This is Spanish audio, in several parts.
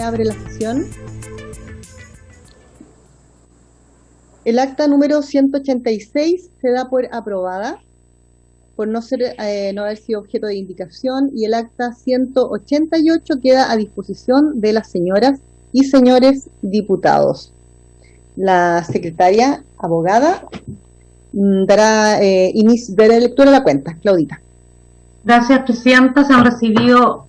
abre la sesión. El acta número 186 se da por aprobada, por no haber sido objeto de indicación, y el acta 188 queda a disposición de las señoras y señores diputados. La secretaria, abogada, dará lectura a la cuenta. Claudita. Gracias, Presidenta. Se han recibido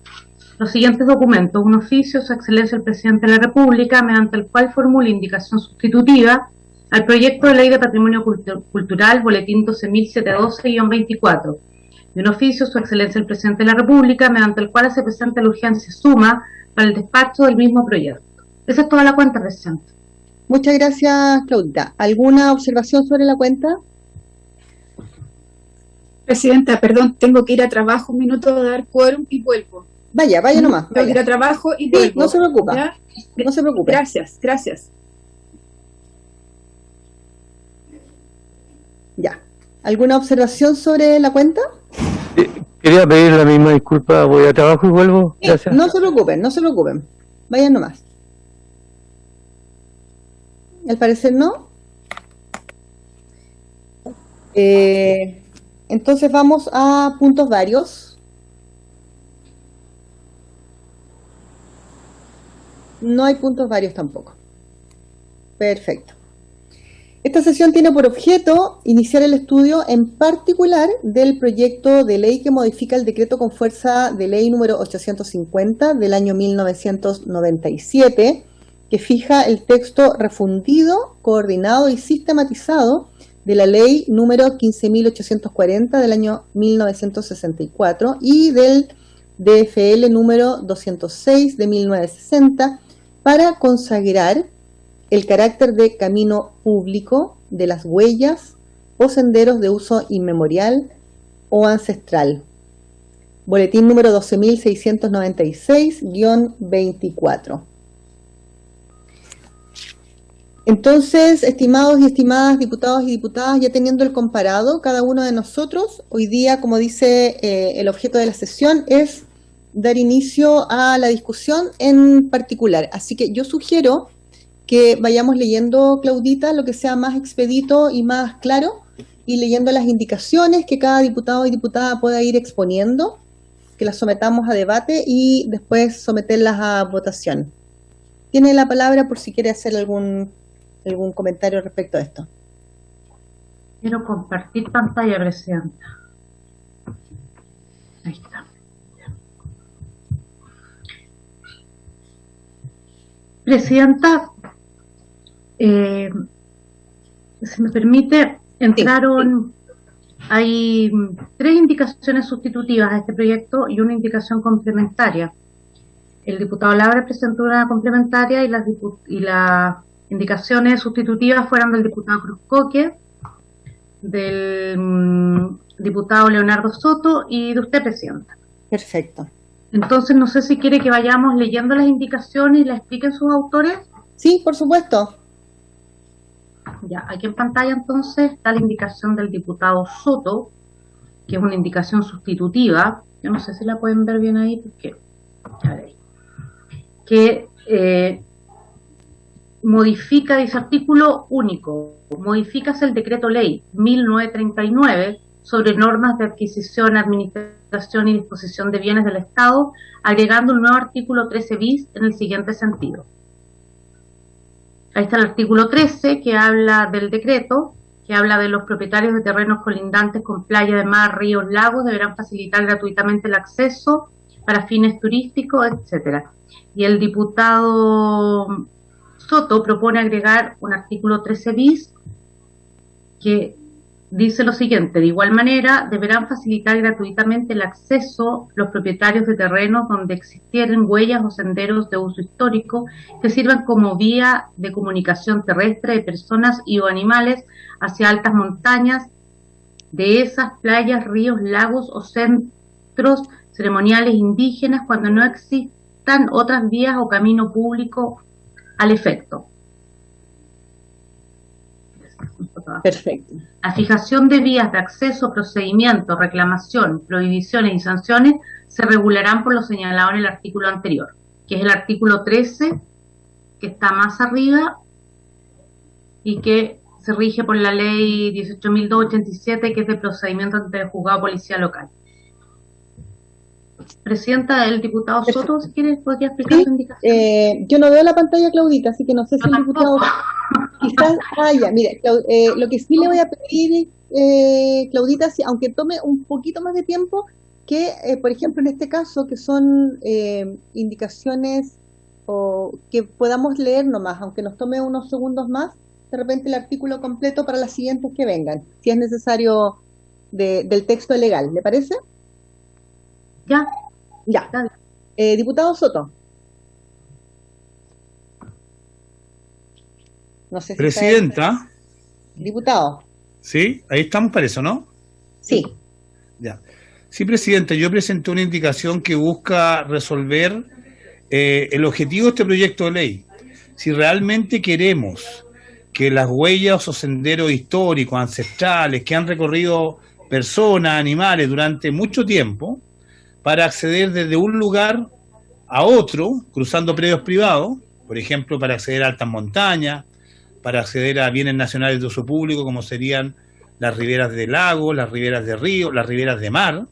los siguientes documentos. Un oficio, Su Excelencia el Presidente de la República, mediante el cual formula indicación sustitutiva al proyecto de Ley de Patrimonio Cultural, Boletín 12.712-24. Y un oficio, Su Excelencia el Presidente de la República, mediante el cual se presenta la urgencia suma para el despacho del mismo proyecto. Esa es toda la cuenta, Presidente. Muchas gracias, Claudita. ¿Alguna observación sobre la cuenta? Presidenta, perdón, tengo que ir a trabajo, un minuto de dar quórum y vuelvo. Vaya nomás. Tengo que ir a trabajo y vuelvo. No se preocupa. ¿Ya? No se preocupe. Gracias. Ya. ¿Alguna observación sobre la cuenta? Quería pedir la misma disculpa, voy a trabajo y vuelvo. Gracias. No se preocupen. Vayan nomás. Al parecer no. Entonces vamos a puntos varios. No hay puntos varios tampoco. Perfecto. Esta sesión tiene por objeto iniciar el estudio en particular del proyecto de ley que modifica el decreto con fuerza de ley número 850 del año 1997, que fija el texto refundido, coordinado y sistematizado de la ley número 15.840 del año 1964 y del DFL número 206 de 1960 para consagrar el carácter de camino público de las huellas o senderos de uso inmemorial o ancestral. Boletín número 12.696-24. Entonces, estimados y estimadas diputados y diputadas, ya teniendo el comparado, cada uno de nosotros, hoy día, como dice el objeto de la sesión, es dar inicio a la discusión en particular. Así que yo sugiero que vayamos leyendo, Claudita, lo que sea más expedito y más claro, y leyendo las indicaciones que cada diputado y diputada pueda ir exponiendo, que las sometamos a debate y después someterlas a votación. Tiene la palabra por si quiere hacer algún comentario respecto a esto. Quiero compartir pantalla, Presidenta. Ahí está. Presidenta, si me permite, hay 3 indicaciones sustitutivas a este proyecto y una indicación complementaria. El diputado Labra presentó una complementaria y las indicaciones sustitutivas fueron del diputado Cruzcoque, del diputado Leonardo Soto y de usted, Presidenta. Perfecto. Entonces, no sé si quiere que vayamos leyendo las indicaciones y las expliquen sus autores. Sí, por supuesto. Ya, aquí en pantalla entonces está la indicación del diputado Soto, que es una indicación sustitutiva. Yo no sé si la pueden ver bien ahí, porque a ver, que modifica, dice artículo único, modifícase el decreto ley 1939 sobre normas de adquisición, administración y disposición de bienes del Estado, agregando un nuevo artículo 13 bis en el siguiente sentido. Ahí está el artículo 13 que habla del decreto, que habla de los propietarios de terrenos colindantes con playa de mar, ríos, lagos, deberán facilitar gratuitamente el acceso para fines turísticos, etcétera. Y el diputado Soto propone agregar un artículo 13 bis que dice lo siguiente: de igual manera, deberán facilitar gratuitamente el acceso los propietarios de terrenos donde existieran huellas o senderos de uso histórico que sirvan como vía de comunicación terrestre de personas y o animales hacia altas montañas de esas playas, ríos, lagos o centros ceremoniales indígenas cuando no existan otras vías o camino público al efecto. Perfecto. La fijación de vías de acceso, procedimientos, reclamación, prohibiciones y sanciones se regularán por lo señalado en el artículo anterior. que es el artículo 13, que está más arriba y que se rige por la ley 18.287, que es de procedimiento ante el juzgado policía local. Presidenta, el diputado Soto, si quieres, podría explicar Sí, su indicación. yo no veo la pantalla, Claudita, así que no sé si Yo el diputado... Quizás, ya, mire, lo que sí le voy a pedir, Claudita, aunque tome un poquito más de tiempo, que, por ejemplo, en este caso, que son indicaciones o que podamos leer nomás, aunque nos tome unos segundos más, de repente el artículo completo para las siguientes que vengan, si es necesario del texto legal, ¿le parece? Ya, Ya. está bien. Diputado Soto. No sé si Presidenta, Diputado, ¿sí? Ahí estamos para eso, ¿no? sí. Ya. Sí, Presidenta, yo presenté una indicación que busca resolver el objetivo de este proyecto de ley. Si realmente queremos que las huellas o senderos históricos, ancestrales, que han recorrido personas, animales durante mucho tiempo, para acceder desde un lugar a otro, cruzando predios privados, por ejemplo, para acceder a altas montañas, para acceder a bienes nacionales de uso público, como serían las riberas de lago, las riberas de río, las riberas de mar,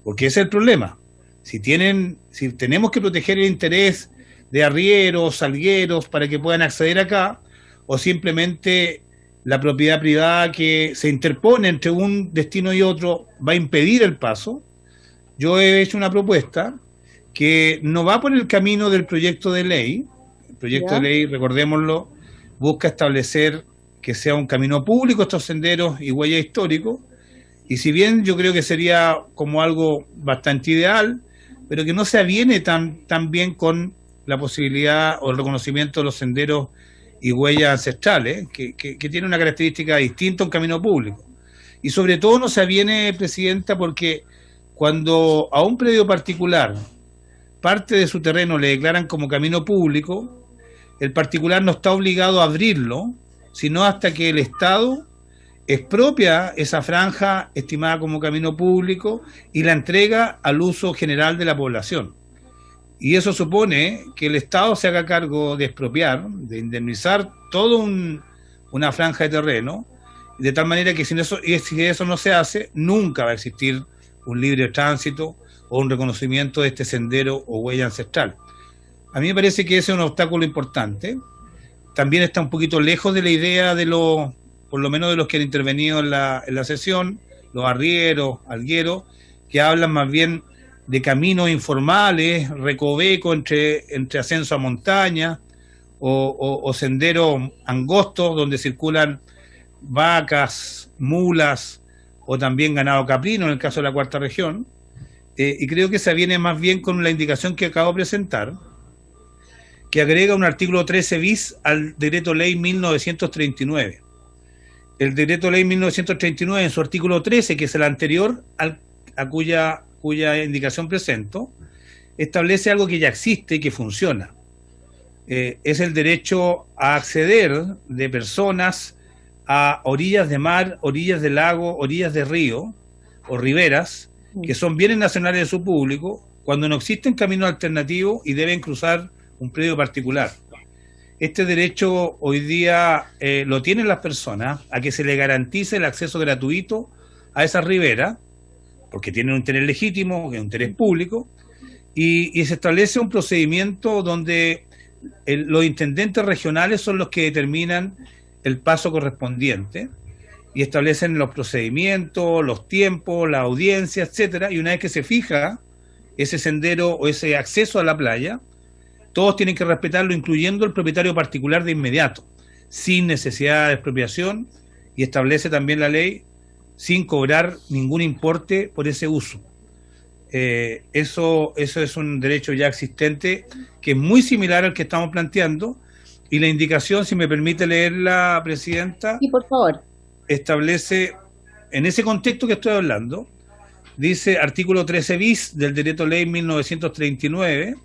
porque ese es el problema. Si tenemos que proteger el interés de arrieros, salgueros, para que puedan acceder acá, o simplemente la propiedad privada que se interpone entre un destino y otro va a impedir el paso, yo he hecho una propuesta que no va por el camino del proyecto de ley. El proyecto de ley, recordémoslo, busca establecer que sea un camino público estos senderos y huellas históricos, y si bien yo creo que sería como algo bastante ideal, pero que no se aviene tan bien con la posibilidad o el reconocimiento de los senderos y huellas ancestrales, que tiene una característica distinta a un camino público. Y sobre todo no se aviene, Presidenta, porque cuando a un predio particular parte de su terreno le declaran como camino público, el particular no está obligado a abrirlo, sino hasta que el Estado expropia esa franja estimada como camino público y la entrega al uso general de la población. Y eso supone que el Estado se haga cargo de expropiar, de indemnizar toda una franja de terreno, de tal manera que si eso no se hace, nunca va a existir un libre tránsito o un reconocimiento de este sendero o huella ancestral. A mí me parece que ese es un obstáculo importante. También está un poquito lejos de la idea de por lo menos de los que han intervenido en la sesión, los arrieros, algueros, que hablan más bien de caminos informales, recoveco entre ascenso a montaña, o senderos angostos donde circulan vacas, mulas, o también ganado caprino en el caso de la cuarta región, y creo que se viene más bien con la indicación que acabo de presentar, que agrega un artículo 13 bis al decreto ley 1939. El decreto ley 1939 en su artículo 13, que es el anterior a cuya indicación presento, establece algo que ya existe y que funciona. Es el derecho a acceder de personas a orillas de mar, orillas de lago, orillas de río o riberas, que son bienes nacionales de su público, cuando no existen caminos alternativos y deben cruzar un predio particular. Este derecho hoy día lo tienen las personas a que se les garantice el acceso gratuito a esas riberas, porque tienen un interés legítimo, que es un interés público, y se establece un procedimiento donde los intendentes regionales son los que determinan el paso correspondiente y establecen los procedimientos, los tiempos, la audiencia, etcétera, y una vez que se fija ese sendero o ese acceso a la playa, todos tienen que respetarlo, incluyendo el propietario particular de inmediato, sin necesidad de expropiación, y establece también la ley sin cobrar ningún importe por ese uso. Eso es un derecho ya existente que es muy similar al que estamos planteando, y la indicación, si me permite leerla, Presidenta, Sí, por favor. establece, en ese contexto que estoy hablando, dice artículo 13 bis del decreto ley 1939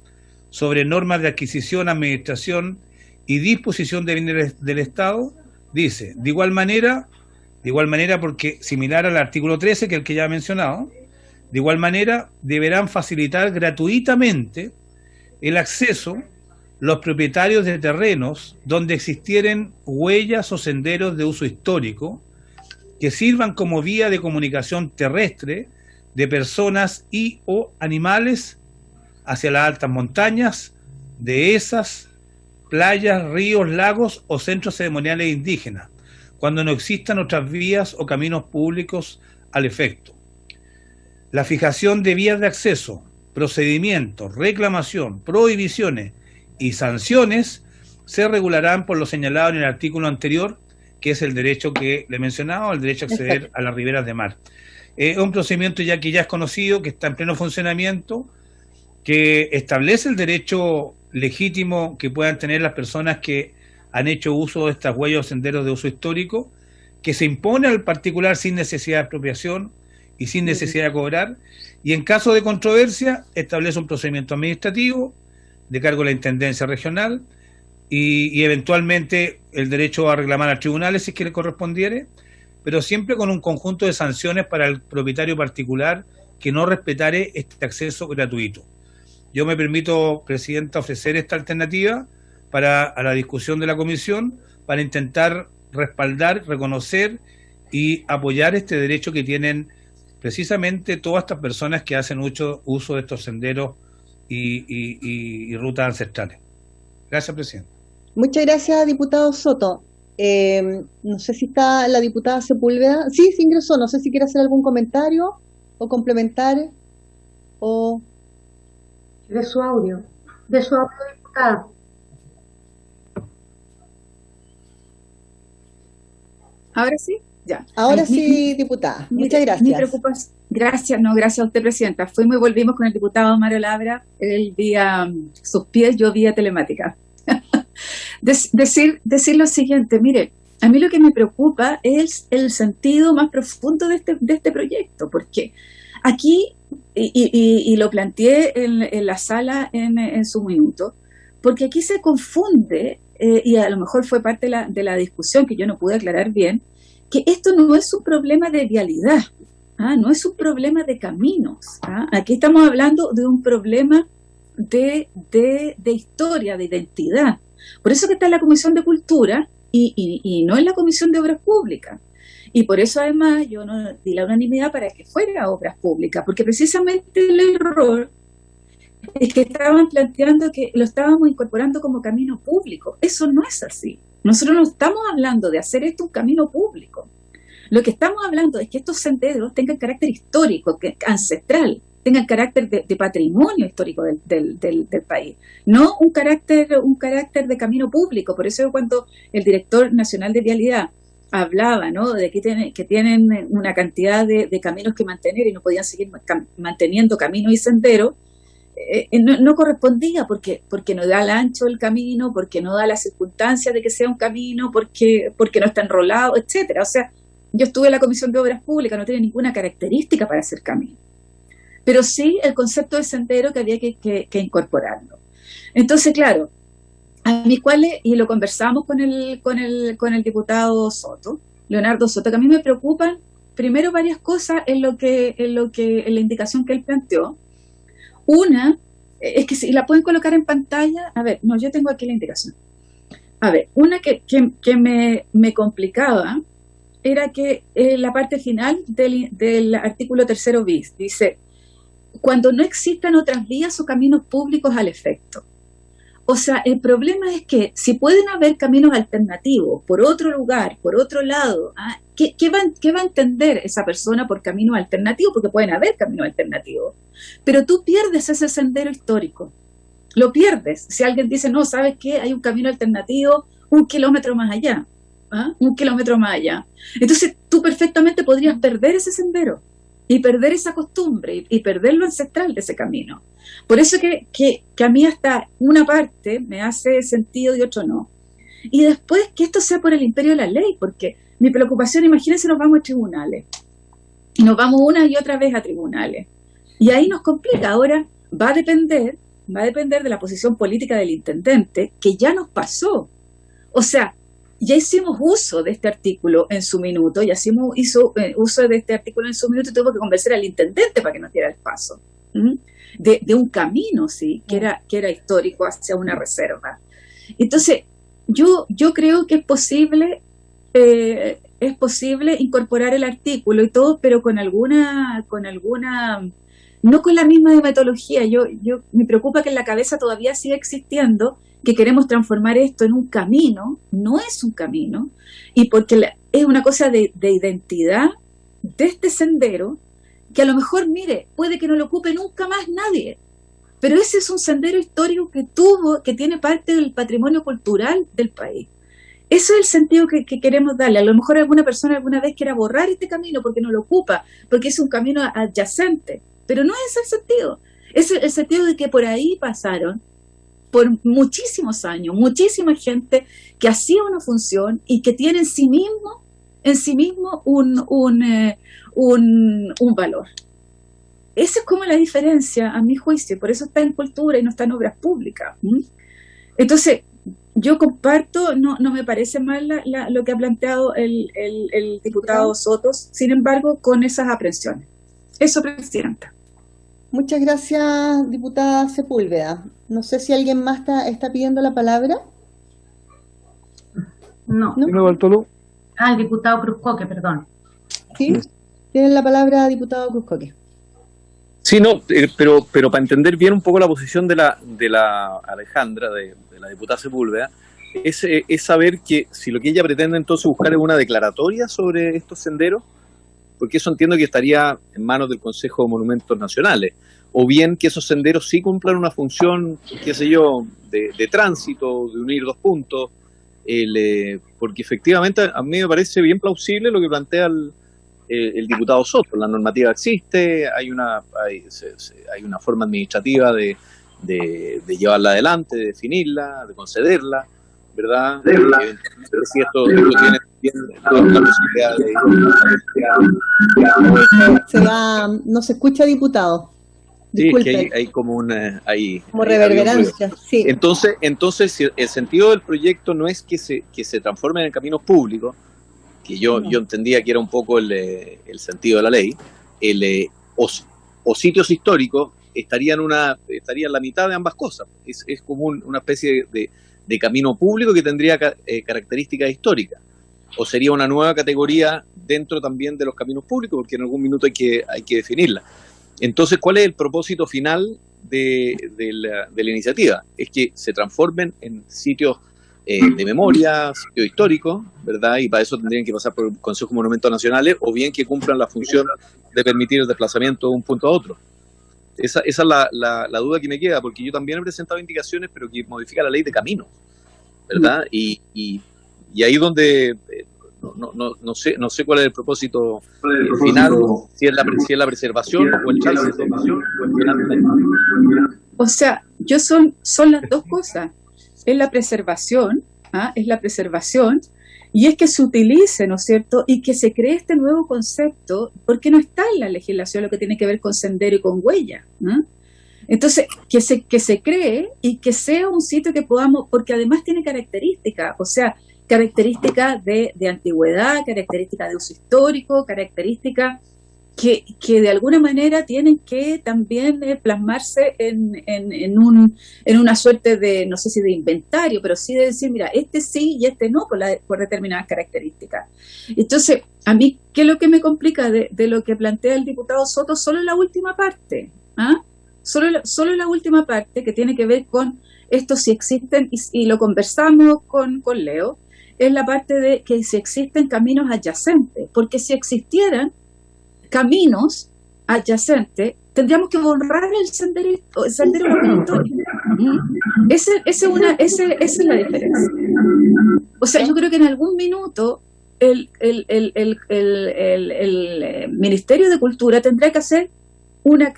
sobre normas de adquisición, administración y disposición de bienes del Estado, dice, de igual manera porque similar al artículo 13, que es el que ya he mencionado, de igual manera deberán facilitar gratuitamente el acceso, los propietarios de terrenos donde existieren huellas o senderos de uso histórico que sirvan como vía de comunicación terrestre de personas y o animales hacia las altas montañas, dehesas, playas, ríos, lagos o centros ceremoniales indígenas, cuando no existan otras vías o caminos públicos al efecto. La fijación de vías de acceso, procedimientos, reclamación, prohibiciones y sanciones se regularán por lo señalado en el artículo anterior, que es el derecho que le he mencionado, el derecho a acceder a las riberas de mar. Es un procedimiento ya que ya es conocido, que está en pleno funcionamiento, que establece el derecho legítimo que puedan tener las personas que han hecho uso de estas huellas o senderos de uso histórico, que se impone al particular sin necesidad de expropiación y sin necesidad de cobrar, y en caso de controversia establece un procedimiento administrativo de cargo de la Intendencia Regional y eventualmente el derecho a reclamar a tribunales si es que le correspondiere, pero siempre con un conjunto de sanciones para el propietario particular que no respetare este acceso gratuito. Yo me permito, Presidenta, ofrecer esta alternativa a la discusión de la comisión para intentar respaldar, reconocer y apoyar este derecho que tienen precisamente todas estas personas que hacen uso de estos senderos y rutas ancestrales. Gracias, Presidenta. Muchas gracias, diputado Soto. No sé si está la diputada Sepúlveda. Sí, se ingresó. No sé si quiere hacer algún comentario o complementar o... De su audio, diputada. ¿Ahora sí? Ya. Ahora sí, diputada. Muchas gracias. Gracias a usted, Presidenta. Fuimos y volvimos con el diputado Mario Labra, él vía sus pies, yo vía telemática. Decir lo siguiente, mire, a mí lo que me preocupa es el sentido más profundo de este proyecto, porque aquí, y lo planteé en la sala en su minuto, porque aquí se confunde, y a lo mejor fue parte de la discusión que yo no pude aclarar bien, que esto no es un problema de vialidad, no es un problema de caminos. Aquí estamos hablando de un problema de historia, de identidad. Por eso que está en la Comisión de Cultura y no en la Comisión de Obras Públicas. Y por eso además yo no di la unanimidad para que fuera Obras Públicas, porque precisamente el error es que estaban planteando que lo estábamos incorporando como camino público. Eso no es así. Nosotros no estamos hablando de hacer esto un camino público. Lo que estamos hablando es que estos senderos tengan carácter histórico, ancestral, tengan carácter de patrimonio histórico del país, no un carácter de camino público. Por eso cuando el director nacional de vialidad hablaba, ¿no?, de que tienen una cantidad de caminos que mantener y no podían seguir manteniendo caminos y senderos, no correspondía porque no da el ancho del camino, porque no da las circunstancias de que sea un camino, porque no está enrolado, etcétera. O sea, yo estuve en la Comisión de Obras Públicas, no tiene ninguna característica para hacer camino, pero sí el concepto de sendero que había que incorporarlo. Entonces, claro, a mí y lo conversamos con el diputado Soto, Leonardo Soto, que a mí me preocupan primero varias cosas en la indicación que él planteó. Una, es que si la pueden colocar en pantalla, a ver, no, yo tengo aquí la indicación. A ver, una que me complicaba era que la parte final del artículo 3 bis dice, cuando no existan otras vías o caminos públicos al efecto. O sea, el problema es que si pueden haber caminos alternativos por otro lugar, por otro lado, ¿qué va a entender esa persona por caminos alternativos? Porque pueden haber caminos alternativos. Pero tú pierdes ese sendero histórico. Lo pierdes. Si alguien dice, no, ¿sabes qué? Hay un camino alternativo 1 kilómetro más allá. 1 kilómetro más allá. Entonces tú perfectamente podrías perder ese sendero y perder esa costumbre y perder lo ancestral de ese camino. Por eso que a mí hasta una parte me hace sentido y otro no. Y después que esto sea por el imperio de la ley, porque mi preocupación, imagínense, nos vamos a tribunales. Y nos vamos una y otra vez a tribunales. Y ahí nos complica. Ahora va a depender de la posición política del intendente, que ya nos pasó. O sea, ya hicimos uso de este artículo en su minuto, hizo uso de este artículo en su minuto y tuvo que convencer al intendente para que nos diera el paso. de un camino, sí, que era histórico hacia una reserva. Entonces, yo creo que es posible incorporar el artículo y todo, pero con alguna, no con la misma metodología. Me preocupa que en la cabeza todavía siga existiendo que queremos transformar esto en un camino. No es un camino, y porque es una cosa de identidad de este sendero, que a lo mejor, mire, puede que no lo ocupe nunca más nadie, pero ese es un sendero histórico que tiene parte del patrimonio cultural del país. Ese es el sentido que queremos darle. A lo mejor alguna persona alguna vez quiera borrar este camino porque no lo ocupa, porque es un camino adyacente, pero no es el sentido. Es el sentido de que por ahí pasaron por muchísimos años, muchísima gente que hacía una función y que tiene en sí mismo un valor. Esa es como la diferencia, a mi juicio, por eso está en cultura y no está en obras públicas. Entonces, yo comparto, no me parece mal lo que ha planteado el diputado Sotos, sin embargo, con esas aprensiones. Eso, Presidenta. Muchas gracias, diputada Sepúlveda. No sé si alguien más está pidiendo la palabra. No. ¿No? El diputado Cruzcoque, perdón. Sí, tienen la palabra, diputado Cruzcoque. Sí, no, pero para entender bien un poco la posición de la Alejandra, de la diputada Sepúlveda, es saber que si lo que ella pretende entonces buscar es una declaratoria sobre estos senderos, porque eso entiendo que estaría en manos del Consejo de Monumentos Nacionales, o bien que esos senderos sí cumplan una función, qué sé yo, de tránsito, de unir dos puntos, porque efectivamente a mí me parece bien plausible lo que plantea el diputado Soto. La normativa existe, hay una forma administrativa de llevarla adelante, de definirla, de concederla, ¿verdad? Si esto tiene bien la posibilidad de... No se escucha, diputado. Sí, es que hay como una... como reverberancia, sí. Entonces, si el sentido del proyecto no es que se transformen en caminos públicos, que yo entendía que era un poco el sentido de la ley, o sitios históricos, estarían la mitad de ambas cosas. Es como una especie de camino público que tendría características históricas, o sería una nueva categoría dentro también de los caminos públicos, porque en algún minuto hay que definirla. Entonces, ¿cuál es el propósito final de la iniciativa? Es que se transformen en sitios de memoria, sitios históricos, ¿verdad? Y para eso tendrían que pasar por el Consejo de Monumentos Nacionales, o bien que cumplan la función de permitir el desplazamiento de un punto a otro. Esa es la duda que me queda, porque yo también he presentado indicaciones, pero que modifica la ley de caminos, ¿verdad? Y ahí donde no sé cuál es el propósito final, si es la preservación o el tránsito, o el final. O sea, son las dos cosas. Es la preservación, y es que se utilice, ¿no es cierto?, y que se cree este nuevo concepto, porque no está en la legislación lo que tiene que ver con sendero y con huella, ¿no? Entonces, que se cree y que sea un sitio que podamos, porque además tiene características, o sea, características de antigüedad, características de uso histórico, características que de alguna manera tienen que también plasmarse en una suerte de, no sé si de inventario, pero sí de decir, mira, este sí y este no, por determinadas características. Entonces, a mí, ¿qué es lo que me complica de lo que plantea el diputado Soto? Solo la última parte, solo la última parte, que tiene que ver con esto, si existen, y lo conversamos con Leo, es la parte de que si existen caminos adyacentes, porque si existieran caminos adyacentes, tendríamos que borrar el sendero histórico. Esa es la diferencia. O sea, yo creo que en algún minuto el Ministerio de Cultura tendrá que hacer de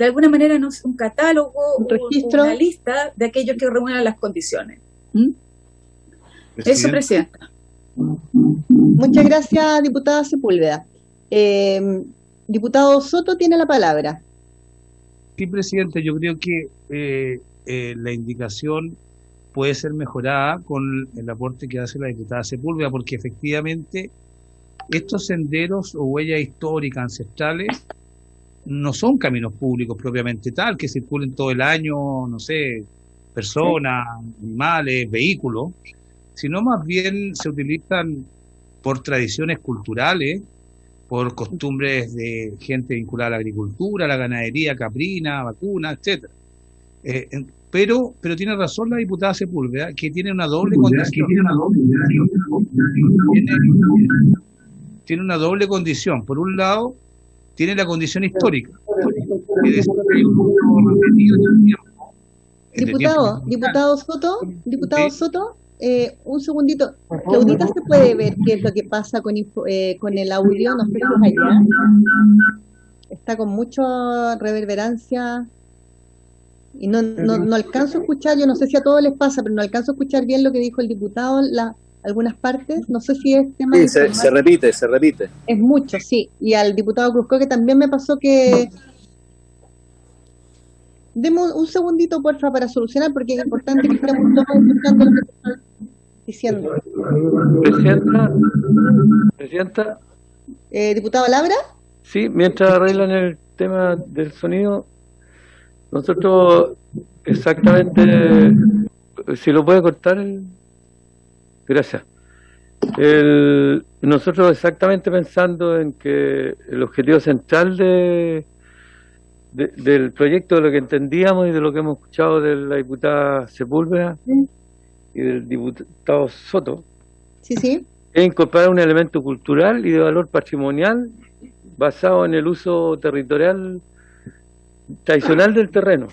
alguna manera un catálogo, un registro, una lista de aquellos que reúnan las condiciones. Eso, Presidenta. Muchas gracias, diputada Sepúlveda. Diputado Soto tiene la palabra. Sí, Presidente, yo creo que la indicación puede ser mejorada con el aporte que hace la diputada Sepúlveda, porque efectivamente estos senderos o huellas históricas ancestrales no son caminos públicos propiamente tal, que circulen todo el año, no sé, personas, animales, vehículos, sino más bien se utilizan por tradiciones culturales, por costumbres de gente vinculada a la agricultura, a la ganadería caprina, vacuna, etcétera. Pero tiene razón la diputada Sepúlveda, que tiene una doble condición. Tiene una doble condición. Por un lado, tiene la condición histórica. Diputado Soto, un segundito. Claudita, ¿se puede ver qué es lo que pasa con el audio? ¿Nos vemos allá? Está con mucha reverberancia y no alcanzo a escuchar. Yo no sé si a todos les pasa, pero no alcanzo a escuchar bien lo que dijo el diputado en algunas partes. No sé si es tema sí, se repite. Es mucho, sí. Y al diputado Cruzco, que también me pasó que... Demos un segundito, porfa, para solucionar, porque es importante que estemos todos escuchando lo que están diciendo. Presidenta. ¿Diputado Labra? Sí, mientras arreglan el tema del sonido, nosotros exactamente, si lo puede cortar, gracias. Nosotros exactamente pensando en que el objetivo central del proyecto, de lo que entendíamos y de lo que hemos escuchado de la diputada Sepúlveda y del diputado Soto, sí, es incorporar un elemento cultural y de valor patrimonial basado en el uso territorial tradicional del terreno.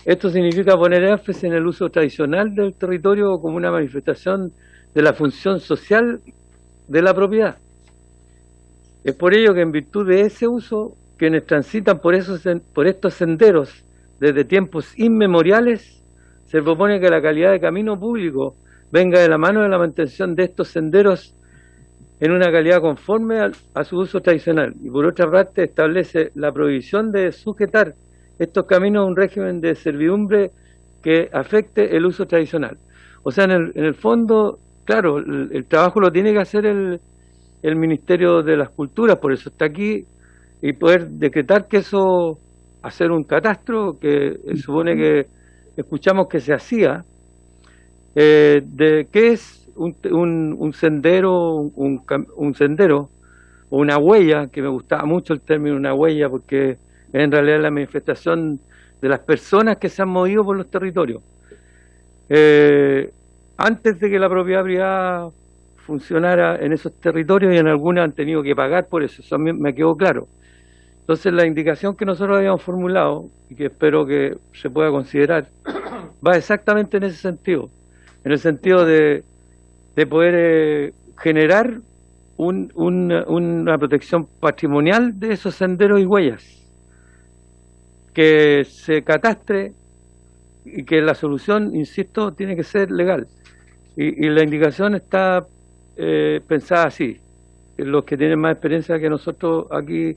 Esto significa poner énfasis en el uso tradicional del territorio como una manifestación de la función social de la propiedad. Es por ello que en virtud de ese uso, quienes transitan por estos senderos desde tiempos inmemoriales, se propone que la calidad de camino público venga de la mano de la mantención de estos senderos en una calidad conforme a su uso tradicional, y por otra parte establece la prohibición de sujetar estos caminos a un régimen de servidumbre que afecte el uso tradicional. O sea, en el fondo, claro, el trabajo lo tiene que hacer el Ministerio de las Culturas, por eso está aquí, y poder decretar que eso, hacer un catastro que supone que escuchamos que se hacía, de qué es un sendero, un sendero o una huella, que me gustaba mucho el término una huella, porque en realidad es la manifestación de las personas que se han movido por los territorios. Antes de que la propiedad privada funcionara en esos territorios, y en algunas han tenido que pagar por eso, eso me quedó claro. Entonces la indicación que nosotros habíamos formulado, y que espero que se pueda considerar, va exactamente en ese sentido, en el sentido de poder generar una protección patrimonial de esos senderos y huellas, que se catastre, y que la solución, insisto, tiene que ser legal. Y la indicación está pensada así. Los que tienen más experiencia que nosotros aquí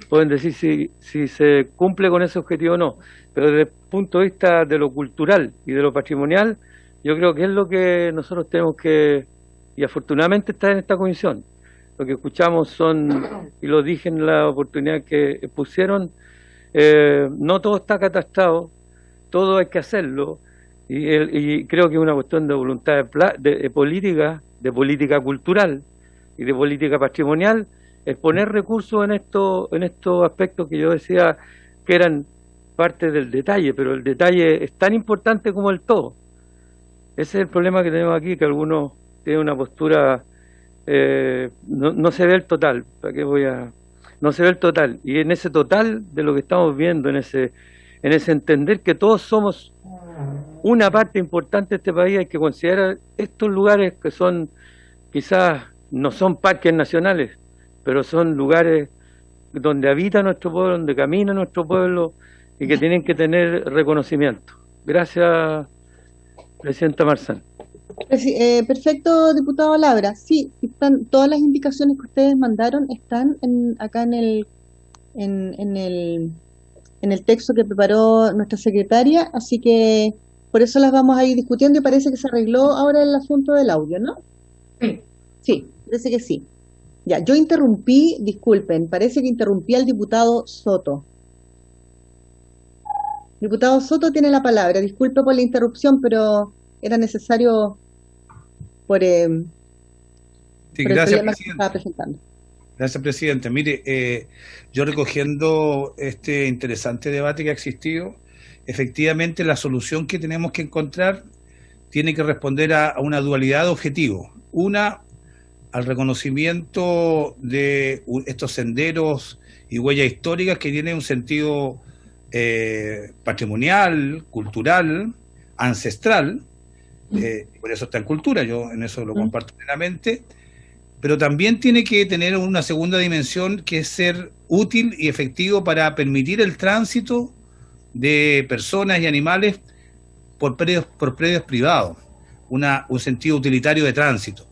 pueden decir si se cumple con ese objetivo o no, pero desde el punto de vista de lo cultural y de lo patrimonial, yo creo que es lo que nosotros tenemos que, y afortunadamente está en esta comisión. Lo que escuchamos son, y lo dije en la oportunidad que pusieron, no todo está catastrado, todo hay que hacerlo, y creo que es una cuestión de voluntad de política cultural y de política patrimonial, es poner recursos en estos aspectos que yo decía que eran parte del detalle, pero el detalle es tan importante como el todo. Ese es el problema que tenemos aquí, que algunos tienen una postura, no se ve el total, no se ve el total, y en ese total de lo que estamos viendo, en ese entender que todos somos una parte importante de este país, hay que considerar estos lugares que son, quizás no son parques nacionales, pero son lugares donde habita nuestro pueblo, donde camina nuestro pueblo, y que tienen que tener reconocimiento. Gracias, Presidenta Marzán. Perfecto, diputado Labra. Sí, están todas las indicaciones que ustedes mandaron, están acá en el texto que preparó nuestra secretaria, así que por eso las vamos a ir discutiendo, y parece que se arregló ahora el asunto del audio, ¿no? Sí. Sí, parece que sí. Ya, yo interrumpí, disculpen, parece que interrumpí al diputado Soto. Diputado Soto tiene la palabra. Disculpe por la interrupción, pero era necesario por Sí, el gracias, problema que presidente. estaba presentando. Gracias, presidente. Mire, yo recogiendo este interesante debate que ha existido, efectivamente la solución que tenemos que encontrar tiene que responder a una dualidad de objetivos. Una, al reconocimiento de estos senderos y huellas históricas que tienen un sentido patrimonial, cultural, ancestral, por eso está en cultura, yo en eso lo comparto plenamente, pero también tiene que tener una segunda dimensión que es ser útil y efectivo para permitir el tránsito de personas y animales por predios privados, un sentido utilitario de tránsito.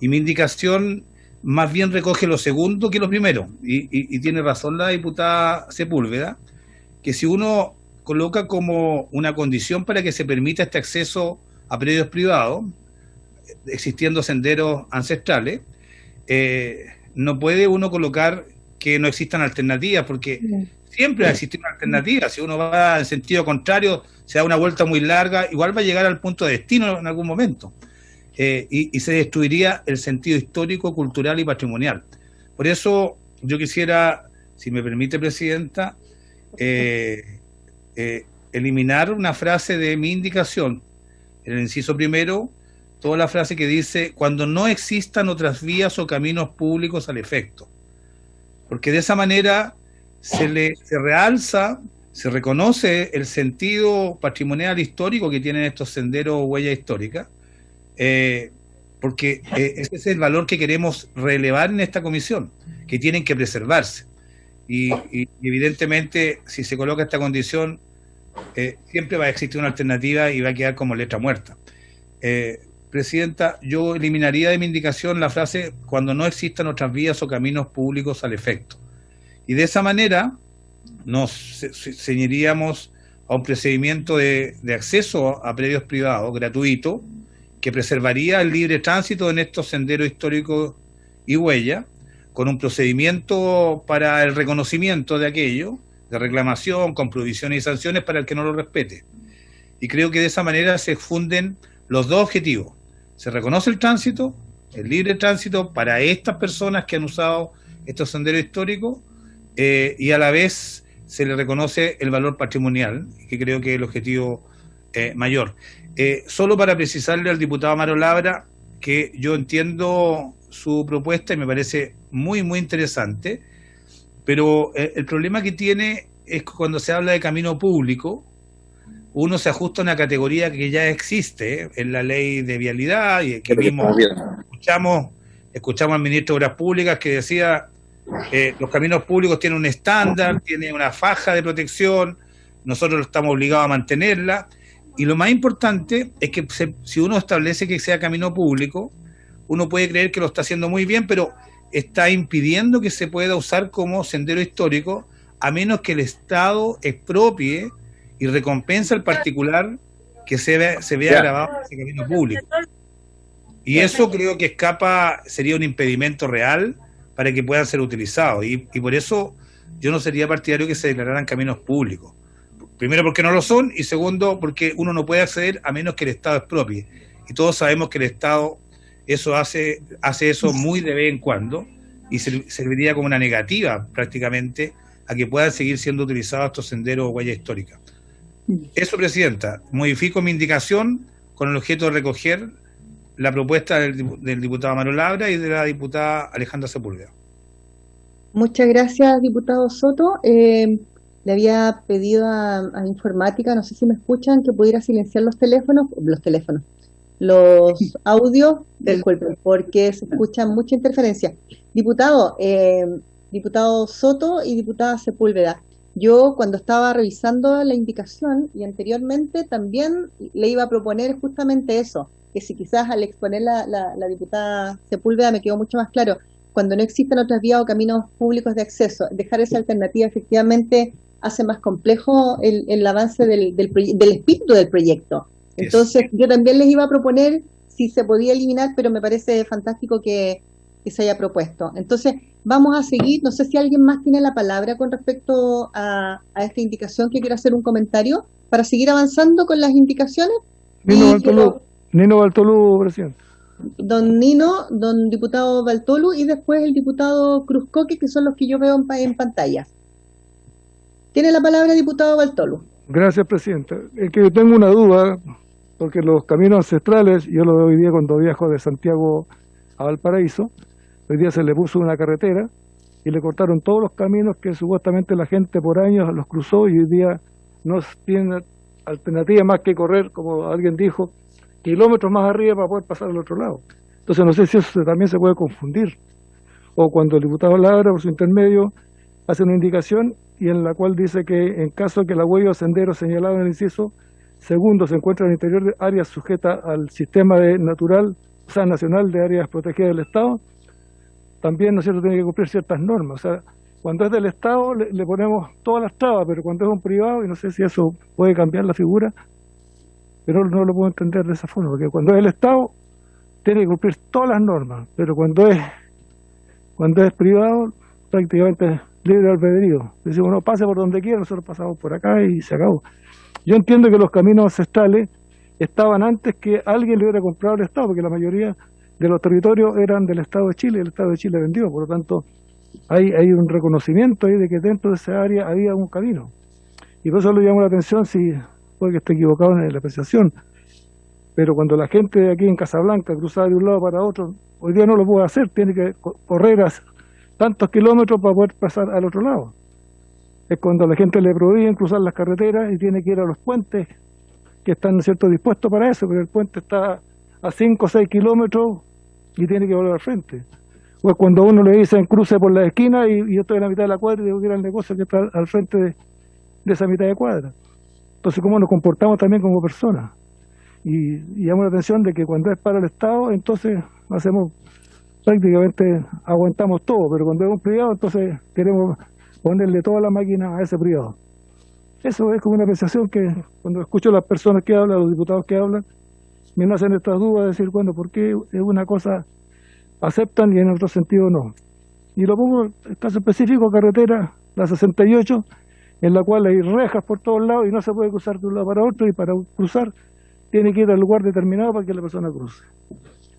Y mi indicación más bien recoge lo segundo que lo primero, y tiene razón la diputada Sepúlveda, que si uno coloca como una condición para que se permita este acceso a predios privados, existiendo senderos ancestrales, no puede uno colocar que no existan alternativas, porque siempre va a existir una alternativa. Si uno va en sentido contrario, se da una vuelta muy larga, igual va a llegar al punto de destino en algún momento. Y se destruiría el sentido histórico, cultural y patrimonial. Por eso yo quisiera, si me permite, presidenta, eliminar una frase de mi indicación, en el inciso primero, toda la frase que dice cuando no existan otras vías o caminos públicos al efecto, porque de esa manera se realza, se reconoce el sentido patrimonial histórico que tienen estos senderos o huellas históricas, porque ese es el valor que queremos relevar en esta comisión, que tienen que preservarse, y evidentemente si se coloca esta condición, siempre va a existir una alternativa y va a quedar como letra muerta. Presidenta, yo eliminaría de mi indicación la frase cuando no existan otras vías o caminos públicos al efecto. Y de esa manera nos ceñiríamos a un procedimiento de acceso a predios privados gratuito que preservaría el libre tránsito en estos senderos históricos y huellas, con un procedimiento para el reconocimiento de aquello, de reclamación, con prohibiciones y sanciones para el que no lo respete. Y creo que de esa manera se funden los dos objetivos. Se reconoce el tránsito, el libre tránsito para estas personas que han usado estos senderos históricos, y a la vez se le reconoce el valor patrimonial, que creo que es el objetivo mayor. Solo para precisarle al diputado Amaro Labra que yo entiendo su propuesta y me parece muy, muy interesante, pero el problema que tiene es que cuando se habla de camino público, uno se ajusta a una categoría que ya existe en la ley de vialidad, y que mismo escuchamos al ministro de Obras Públicas que decía los caminos públicos tienen un estándar, tienen una faja de protección, nosotros estamos obligados a mantenerla, y lo más importante es que si uno establece que sea camino público, uno puede creer que lo está haciendo muy bien, pero está impidiendo que se pueda usar como sendero histórico, a menos que el Estado expropie y recompensa al particular que se vea grabado en ese camino público. Y eso creo que sería un impedimento real para que puedan ser utilizados. Y por eso yo no sería partidario que se declararan caminos públicos. Primero porque no lo son, y segundo porque uno no puede acceder a menos que el Estado expropie. Y todos sabemos que el Estado hace eso muy de vez en cuando, y serviría como una negativa prácticamente a que puedan seguir siendo utilizados estos senderos o huellas históricas. Eso, presidenta, modifico mi indicación con el objeto de recoger la propuesta del diputado Amaro Labra y de la diputada Alejandra Sepúlveda. Muchas gracias, diputado Soto. Le había pedido a Informática, no sé si me escuchan, que pudiera silenciar los audios, disculpen, porque se escucha mucha interferencia. Diputado Soto y diputada Sepúlveda, yo cuando estaba revisando la indicación y anteriormente también le iba a proponer justamente eso, que si quizás al exponer la diputada Sepúlveda me quedó mucho más claro, cuando no existen otras vías o caminos públicos de acceso, dejar esa alternativa efectivamente hace más complejo el avance del espíritu del proyecto. Entonces yo también les iba a proponer si se podía eliminar, pero me parece fantástico que que se haya propuesto. Entonces, vamos a seguir. No sé si alguien más tiene la palabra con respecto a esta indicación que quiera hacer un comentario para seguir avanzando con las indicaciones. Nino Bartolú, presidente. Don Nino, don diputado Bartolú y después el diputado Cruzcoque, que son los que yo veo en pantalla. Tiene la palabra diputado Bartolú. Gracias, presidente. Es que yo tengo una duda, porque los caminos ancestrales, yo lo veo hoy día cuando viajo de Santiago a Valparaíso, hoy día se le puso una carretera y le cortaron todos los caminos que supuestamente la gente por años los cruzó y hoy día no tiene alternativa más que correr, como alguien dijo, kilómetros más arriba para poder pasar al otro lado. Entonces no sé si eso también se puede confundir. O cuando el diputado Ladra, por su intermedio, hace una indicación y en la cual dice que en caso de que la huella o sendero señalado en el inciso segundo se encuentra en el interior de áreas sujetas al sistema nacional de áreas protegidas del Estado, también, ¿no es cierto?, tiene que cumplir ciertas normas. O sea, cuando es del Estado le ponemos todas las trabas, pero cuando es un privado, y no sé si eso puede cambiar la figura, pero no lo puedo entender de esa forma, porque cuando es el Estado tiene que cumplir todas las normas, pero cuando es privado prácticamente es libre albedrío. Decimos, no, pase por donde quiera, nosotros pasamos por acá y se acabó. Yo entiendo que los caminos ancestrales estaban antes que alguien le hubiera comprado al Estado, porque la mayoría de los territorios eran del Estado de Chile y el Estado de Chile vendió, por lo tanto hay un reconocimiento ahí de que dentro de esa área había un camino. Y por eso le llamo la atención, si puede que esté equivocado en la apreciación, pero cuando la gente de aquí en Casablanca cruzaba de un lado para otro, hoy día no lo puede hacer, tiene que correr tantos kilómetros para poder pasar al otro lado. Es cuando a la gente le prohíben cruzar las carreteras y tiene que ir a los puentes que están, ¿cierto?, dispuestos para eso, pero el puente está a 5 o 6 kilómetros y tiene que volver al frente. O es cuando a uno le dicen cruce por la esquina y yo estoy en la mitad de la cuadra y digo que ir al negocio que está al frente de esa mitad de cuadra. Entonces, ¿cómo nos comportamos también como personas? Y llamo la atención de que cuando es para el Estado, entonces prácticamente aguantamos todo, pero cuando es un privado, entonces queremos ponerle toda la máquina a ese privado. Eso es como una apreciación que cuando escucho a las personas que hablan, a los diputados que hablan, me nacen estas dudas de decir, bueno, ¿por qué es una cosa aceptan y en otro sentido no? Y lo pongo en el caso específico, carretera, la 68, en la cual hay rejas por todos lados y no se puede cruzar de un lado para otro, y para cruzar tiene que ir al lugar determinado para que la persona cruce.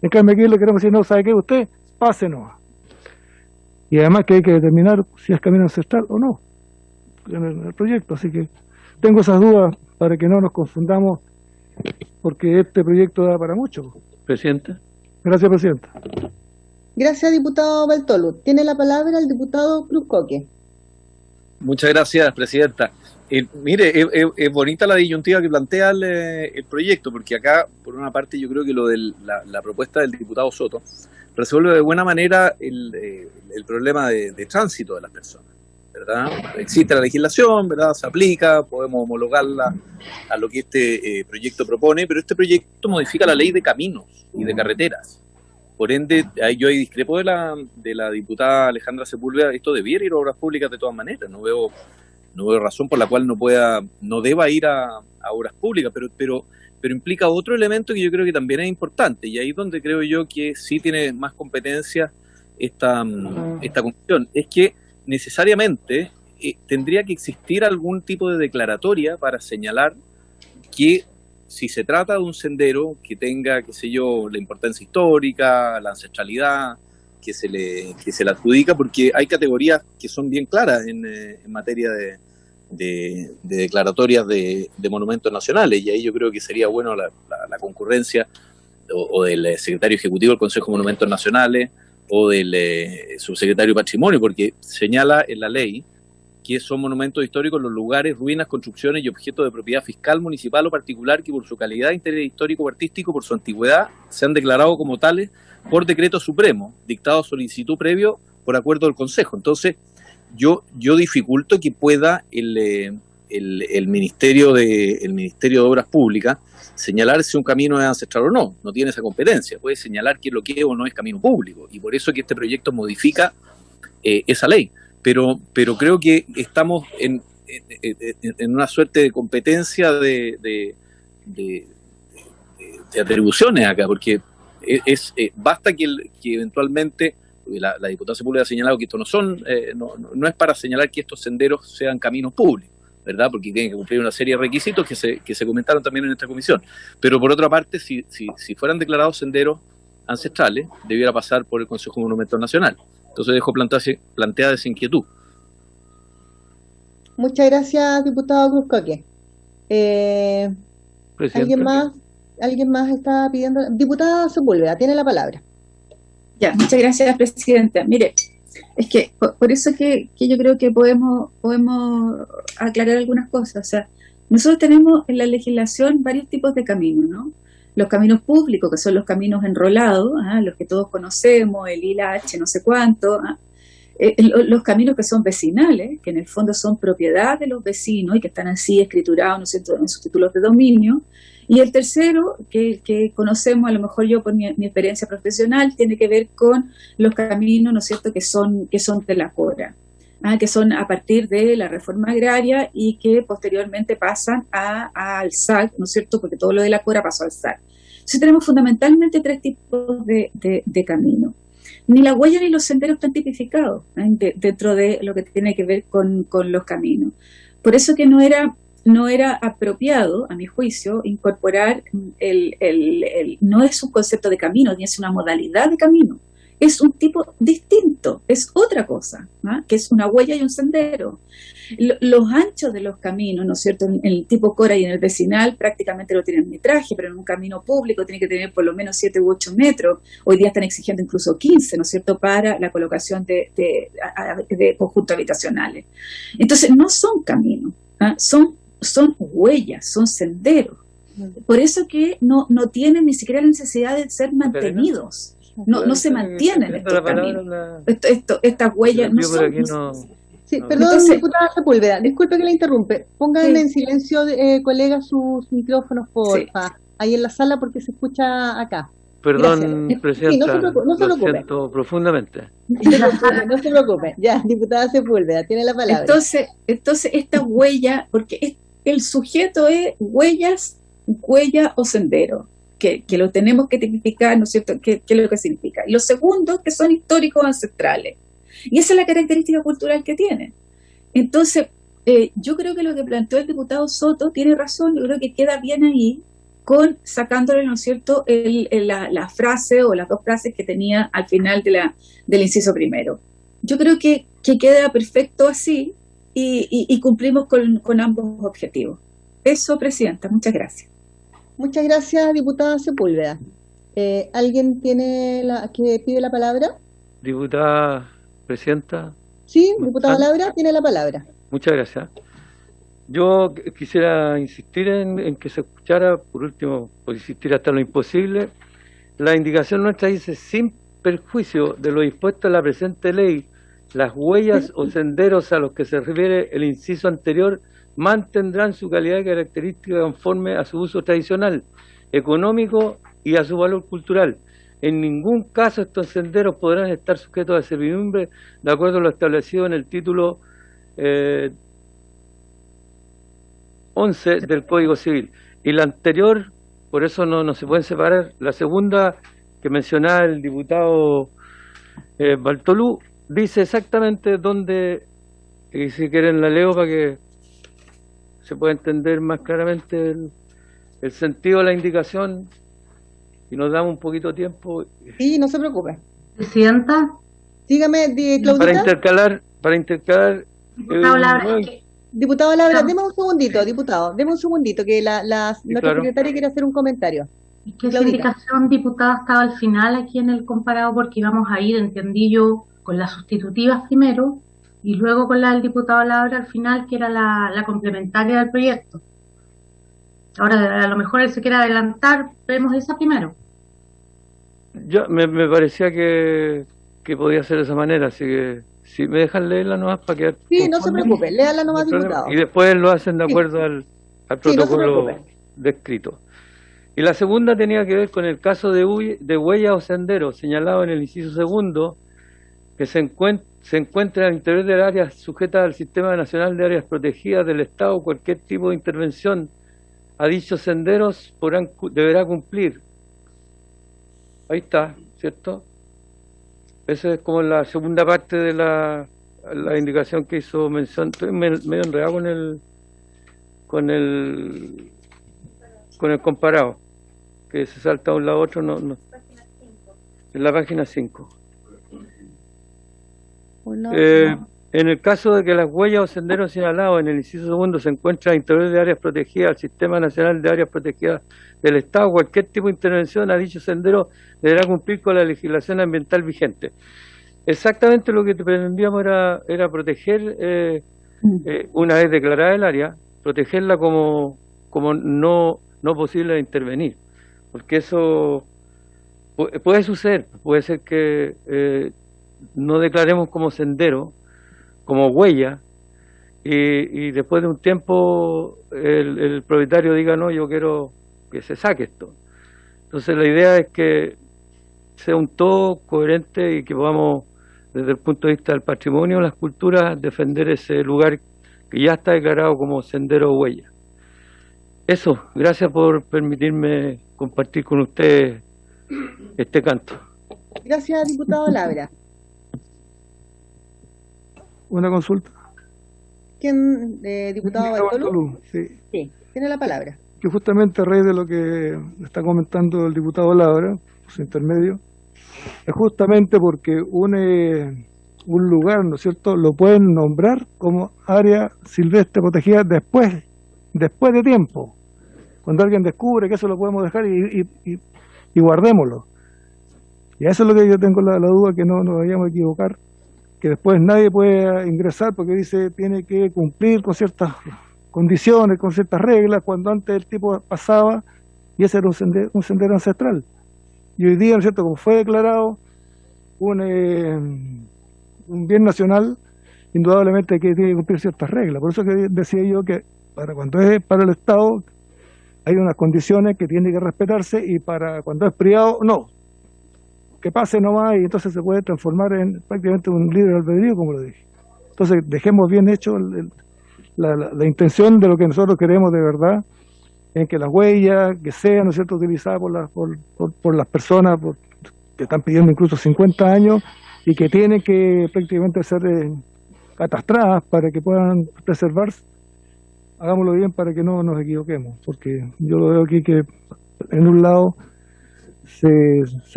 En cambio aquí le queremos decir, no, ¿sabe qué? Usted pase nomás. Y además que hay que determinar si es camino ancestral o no en el proyecto. Así que tengo esas dudas para que no nos confundamos, porque este proyecto da para mucho. Presidente. Gracias, presidenta. Gracias, diputado Bartolú. Tiene la palabra el diputado Cruzcoque. Muchas gracias, presidenta. Mire, es bonita la disyuntiva que plantea el proyecto, porque acá, por una parte, yo creo que lo de la propuesta del diputado Soto resuelve de buena manera el problema de tránsito de las personas, ¿verdad? Existe la legislación, ¿verdad? Se aplica, podemos homologarla a lo que este proyecto propone, pero este proyecto modifica la ley de caminos y de carreteras. Por ende, yo ahí discrepo de la diputada Alejandra Sepúlveda. Esto debiera ir a obras públicas de todas maneras. No veo razón por la cual no deba ir a obras públicas, pero implica otro elemento que yo creo que también es importante, y ahí es donde creo yo que sí tiene más competencia esta comisión. Es que necesariamente tendría que existir algún tipo de declaratoria para señalar que si se trata de un sendero que tenga, qué sé yo, la importancia histórica, la ancestralidad, que se le adjudica, porque hay categorías que son bien claras en materia de declaratorias de monumentos nacionales, y ahí yo creo que sería bueno la concurrencia o del secretario ejecutivo del Consejo de Monumentos Nacionales o del subsecretario de Patrimonio, porque señala en la ley que son monumentos históricos los lugares, ruinas, construcciones y objetos de propiedad fiscal, municipal o particular que por su calidad de interés histórico o artístico, por su antigüedad, se han declarado como tales por decreto supremo, dictado a solicitud previo por acuerdo del Consejo. Entonces, yo dificulto que pueda el Ministerio de Obras Públicas señalar si un camino es ancestral o no tiene esa competencia, puede señalar que lo que es o no es camino público, y por eso es que este proyecto modifica esa ley. Pero creo que estamos en una suerte de competencia de atribuciones acá, porque basta que eventualmente la diputada Sepúlveda ha señalado que esto no es para señalar que estos senderos sean caminos públicos, ¿verdad? Porque tienen que cumplir una serie de requisitos que se comentaron también en esta comisión. Pero por otra parte, si fueran declarados senderos ancestrales, debiera pasar por el Consejo Monumental Nacional. Entonces dejo planteada esa inquietud. Muchas gracias, diputado Cruzcoque. ¿Alguien más está pidiendo? Diputada Sepúlveda, tiene la palabra. Ya, muchas gracias, presidenta. Mire, es que por eso que yo creo que podemos aclarar algunas cosas. O sea, nosotros tenemos en la legislación varios tipos de caminos, ¿no? Los caminos públicos, que son los caminos enrolados, los que todos conocemos, el ILH, no sé cuánto, los caminos que son vecinales, que en el fondo son propiedad de los vecinos y que están así escriturados, ¿no es cierto?, en sus títulos de dominio. Y el tercero, que conocemos, a lo mejor yo por mi experiencia profesional, tiene que ver con los caminos, ¿no es cierto?, que son de la CORA, que son a partir de la reforma agraria y que posteriormente pasan al SAC, ¿no es cierto?, porque todo lo de la CORA pasó al SAC. Entonces tenemos fundamentalmente tres tipos de caminos. Ni la huella ni los senderos están tipificados dentro de lo que tiene que ver con los caminos. Por eso que no era apropiado, a mi juicio, incorporar no es un concepto de camino, ni es una modalidad de camino, es un tipo distinto, es otra cosa, que es una huella y un sendero. Los anchos de los caminos, ¿no es cierto?, en el tipo CORA y en el vecinal prácticamente no tienen metraje, pero en un camino público tiene que tener por lo menos 7 u 8 metros, hoy día están exigiendo incluso 15, ¿no es cierto?, para la colocación de conjuntos habitacionales. Entonces no son caminos, son huellas, son senderos. Por eso que no tienen ni siquiera la necesidad de ser mantenidos. No se mantienen estos caminos. Estas huellas no son... Sí, perdón, entonces, diputada Sepúlveda, disculpe que la interrumpe. Pónganle en silencio, colega, sus micrófonos, porfa, ahí en la sala, porque se escucha acá. Perdón, presidenta, sí, no se preocupe. Lo siento profundamente. No se preocupe. Ya, diputada Sepúlveda, tiene la palabra. Entonces esta huella, porque el sujeto es huella o sendero, que lo tenemos que tipificar, ¿no es cierto?, qué es lo que significa. Y los segundos, que son históricos ancestrales. Y esa es la característica cultural que tienen. Entonces, yo creo que lo que planteó el diputado Soto tiene razón, yo creo que queda bien ahí, sacándole, ¿no es cierto?, la frase o las dos frases que tenía al final del inciso primero. Yo creo que queda perfecto así y cumplimos con ambos objetivos. Eso, presidenta, muchas gracias. Muchas gracias, diputada Sepúlveda. ¿Alguien que pide la palabra? Diputada presidenta. Sí, diputada Laura, tiene la palabra. Muchas gracias. Yo quisiera insistir en que se escuchara, por último, por insistir hasta lo imposible, la indicación nuestra dice: sin perjuicio de lo dispuesto en la presente ley, las huellas o senderos a los que se refiere el inciso anterior mantendrán su calidad y característica conforme a su uso tradicional, económico y a su valor cultural. En ningún caso estos senderos podrán estar sujetos a servidumbre de acuerdo a lo establecido en el título 11 del Código Civil. Y la anterior, por eso no se pueden separar. La segunda, que mencionaba el diputado Bartolú, dice exactamente dónde, y si quieren la leo para que se pueda entender más claramente el sentido de la indicación, y nos damos un poquito de tiempo. Sí, no se preocupe. Presidenta. Dígame, Claudita. Para intercalar. Diputado Laura, deme un segundito, diputado, deme un segundito, que nuestra secretaria quiere hacer un comentario. Es que esa indicación, diputada, estaba al final aquí en el comparado, porque íbamos a ir, entendí yo, con las sustitutivas primero y luego con la del diputado Laura al final, que era la complementaria del proyecto. Ahora, a lo mejor él se quiere adelantar, vemos esa primero. Yo me parecía que podía ser de esa manera, así que si me dejan leerla nomás para quedar... Sí, no se preocupe, léala nomás, diputado. Y después lo hacen de acuerdo al protocolo descrito. Y la segunda tenía que ver con el caso de huella o sendero, señalado en el inciso segundo, que se encuentra al interior del área sujeta al Sistema Nacional de Áreas Protegidas del Estado. Cualquier tipo de intervención a dichos senderos deberá cumplir. Ahí está, ¿cierto? Esa es como la segunda parte de la indicación que hizo mención. Estoy medio enredado con el comparado, que se salta de un lado a otro, no. En la página 5. En el caso de que las huellas o senderos señalados en el inciso segundo se encuentran interiores de áreas protegidas al Sistema Nacional de Áreas Protegidas del Estado, cualquier tipo de intervención a dicho sendero deberá cumplir con la legislación ambiental vigente. Exactamente lo que pretendíamos era proteger, una vez declarada el área, protegerla como no posible de intervenir, porque eso puede suceder, puede ser que no declaremos como sendero, como huella, y después de un tiempo el propietario diga, no, yo quiero que se saque esto. Entonces la idea es que sea un todo coherente y que podamos, desde el punto de vista del patrimonio, las culturas, defender ese lugar que ya está declarado como sendero o huella. Eso, gracias por permitirme compartir con ustedes este canto. Gracias, diputado Labra. Una consulta. ¿Quién, diputado Bartolú? Sí. Sí, tiene la palabra. Que justamente a raíz de lo que está comentando el diputado Labra, su intermedio, es justamente porque un lugar, ¿no es cierto?, lo pueden nombrar como área silvestre protegida después de tiempo. Cuando alguien descubre que eso lo podemos dejar y guardémoslo. Y eso es lo que yo tengo la duda, que no nos vayamos a equivocar, que después nadie puede ingresar porque dice tiene que cumplir con ciertas condiciones, con ciertas reglas, cuando antes el tipo pasaba y ese era un sendero ancestral. Y hoy día, ¿no es cierto?, como fue declarado un bien nacional, indudablemente que tiene que cumplir ciertas reglas. Por eso que decía yo que cuando es para el Estado hay unas condiciones que tienen que respetarse, y para cuando es privado, no. Que pase nomás, y entonces se puede transformar en prácticamente un libre albedrío, como lo dije. Entonces dejemos bien hecho la intención de lo que nosotros queremos de verdad, en que las huellas que sean, ¿no es cierto?, utilizadas por las personas que están pidiendo incluso 50 años y que tienen que prácticamente ser catastradas para que puedan preservarse, hagámoslo bien para que no nos equivoquemos, porque yo lo veo aquí que en un lado se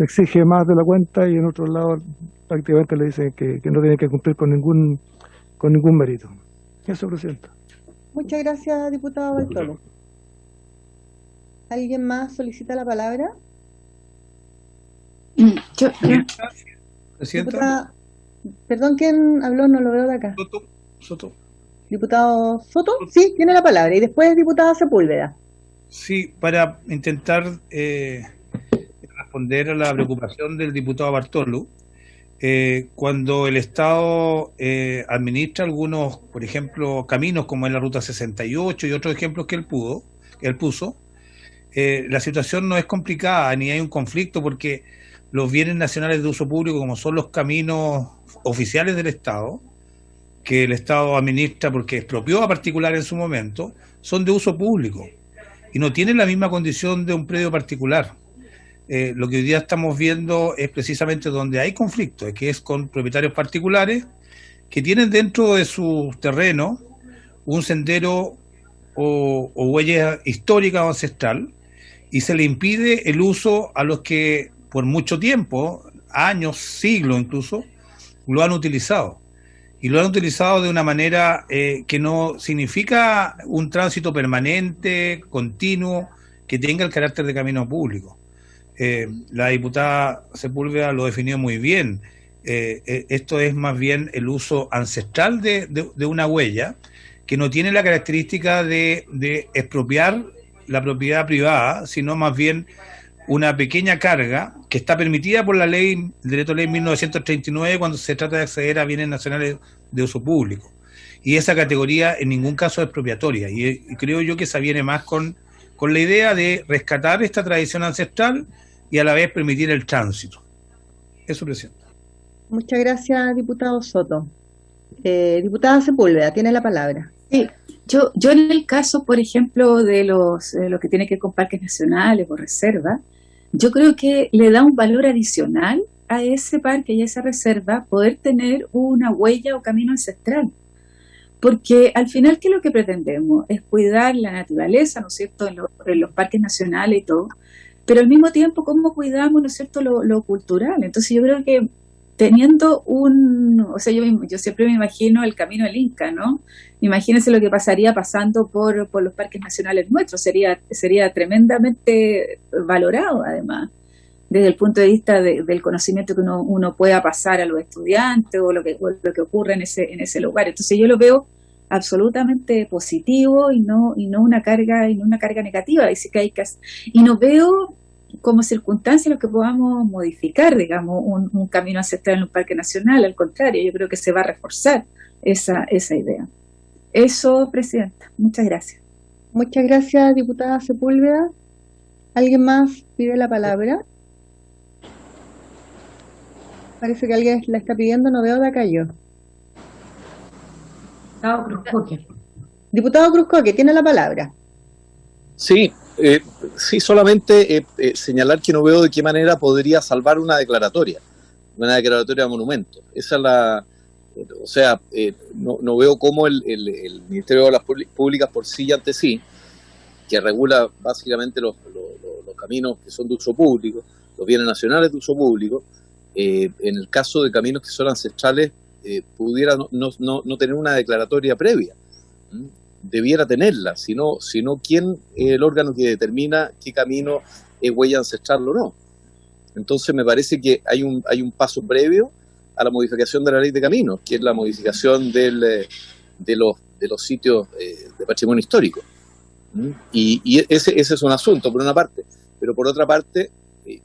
exige más de la cuenta y en otro lado prácticamente le dicen que no tiene que cumplir con ningún mérito. Eso, Presidenta. Muchas gracias, diputado Bartolú. ¿Alguien más solicita la palabra? Presidenta. Perdón, ¿quién habló? No lo veo de acá. Soto. ¿Diputado Soto? Sí, tiene la palabra. Y después, diputada Sepúlveda. Sí, para intentar responder a la preocupación del diputado Bartolú, cuando el Estado administra algunos, por ejemplo, caminos como en la Ruta 68 y otros ejemplos que él puso, la situación no es complicada ni hay un conflicto, porque los bienes nacionales de uso público, como son los caminos oficiales del Estado, que el Estado administra porque expropió a particular en su momento, son de uso público y no tienen la misma condición de un predio particular. Lo que hoy día estamos viendo es precisamente donde hay conflicto, que es con propietarios particulares que tienen dentro de su terreno un sendero o huella histórica o ancestral, y se le impide el uso a los que por mucho tiempo, años, siglos incluso, lo han utilizado. Y lo han utilizado de una manera que no significa un tránsito permanente, continuo, que tenga el carácter de camino público. La diputada Sepúlveda lo definió muy bien. Esto es más bien el uso ancestral de una huella, que no tiene la característica de expropiar la propiedad privada, sino más bien una pequeña carga que está permitida por la ley, el Decreto Ley 1939, cuando se trata de acceder a bienes nacionales de uso público. Y esa categoría en ningún caso es expropiatoria. Y creo yo que se viene más con la idea de rescatar esta tradición ancestral y a la vez permitir el tránsito. Eso, Presidente. Muchas gracias, diputado Soto. Diputada Sepúlveda, tiene la palabra. Sí, yo en el caso, por ejemplo, de lo que tiene que ver con parques nacionales o reservas, yo creo que le da un valor adicional a ese parque y a esa reserva poder tener una huella o camino ancestral. Porque al final, ¿qué es lo que pretendemos? Es cuidar la naturaleza, ¿no es cierto?, en los parques nacionales y todo, pero al mismo tiempo, ¿cómo cuidamos, ¿no es cierto?, lo cultural? Entonces yo creo que teniendo o sea, yo siempre me imagino el camino del Inca, ¿no? Imagínense lo que pasaría pasando por los parques nacionales nuestros, sería tremendamente valorado, además, desde el punto de vista del conocimiento que uno pueda pasar a los estudiantes o lo que ocurre en ese lugar. Entonces yo lo veo absolutamente positivo y no una carga negativa, y no veo como circunstancia lo que podamos modificar, digamos, un camino ancestral en un parque nacional. Al contrario, yo creo que se va a reforzar esa idea. Eso, Presidenta. Muchas gracias. Muchas gracias, diputada Sepúlveda. ¿Alguien más pide la palabra? Parece que alguien la está pidiendo, no veo de acá yo. Diputado Cruzcoque, tiene la palabra. Sí, solamente señalar que no veo de qué manera podría salvar una declaratoria de monumento. Esa es o sea, no veo cómo el Ministerio de Obras Públicas por sí y ante sí, que regula básicamente los caminos que son de uso público, los bienes nacionales de uso público, en el caso de caminos que son ancestrales, pudiera no tener una declaratoria previa. Debiera tenerla, sino quién es el órgano que determina qué camino es huella ancestral o no. Entonces me parece que hay un paso previo a la modificación de la ley de caminos, que es la modificación de los sitios de patrimonio histórico. Y ese es un asunto, por una parte, pero por otra parte,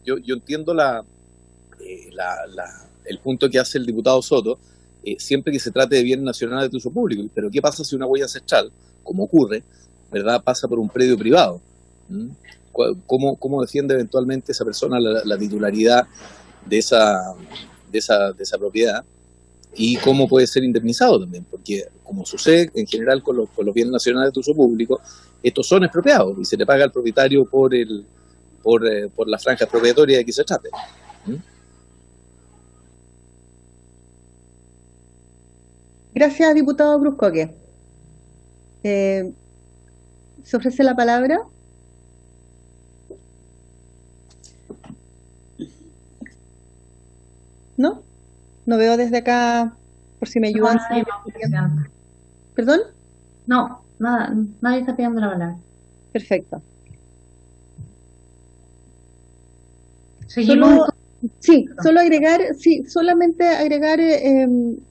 yo entiendo el punto que hace el diputado Soto, siempre que se trate de bienes nacionales de uso público. Pero ¿qué pasa si una huella ancestral, como ocurre, ¿verdad?, pasa por un predio privado? ¿Cómo defiende eventualmente esa persona la titularidad de esa propiedad? Y cómo puede ser indemnizado también, porque como sucede en general con los bienes nacionales de uso público, estos son expropiados y se le paga al propietario por la franja expropiatoria de que se trate. Gracias, diputado Cruzcoque. ¿Se ofrece la palabra? ¿No? No veo desde acá, por si me ayudan. ¿Perdón? No, nada, nadie está pidiendo la palabra. Perfecto. Seguimos. Solamente agregar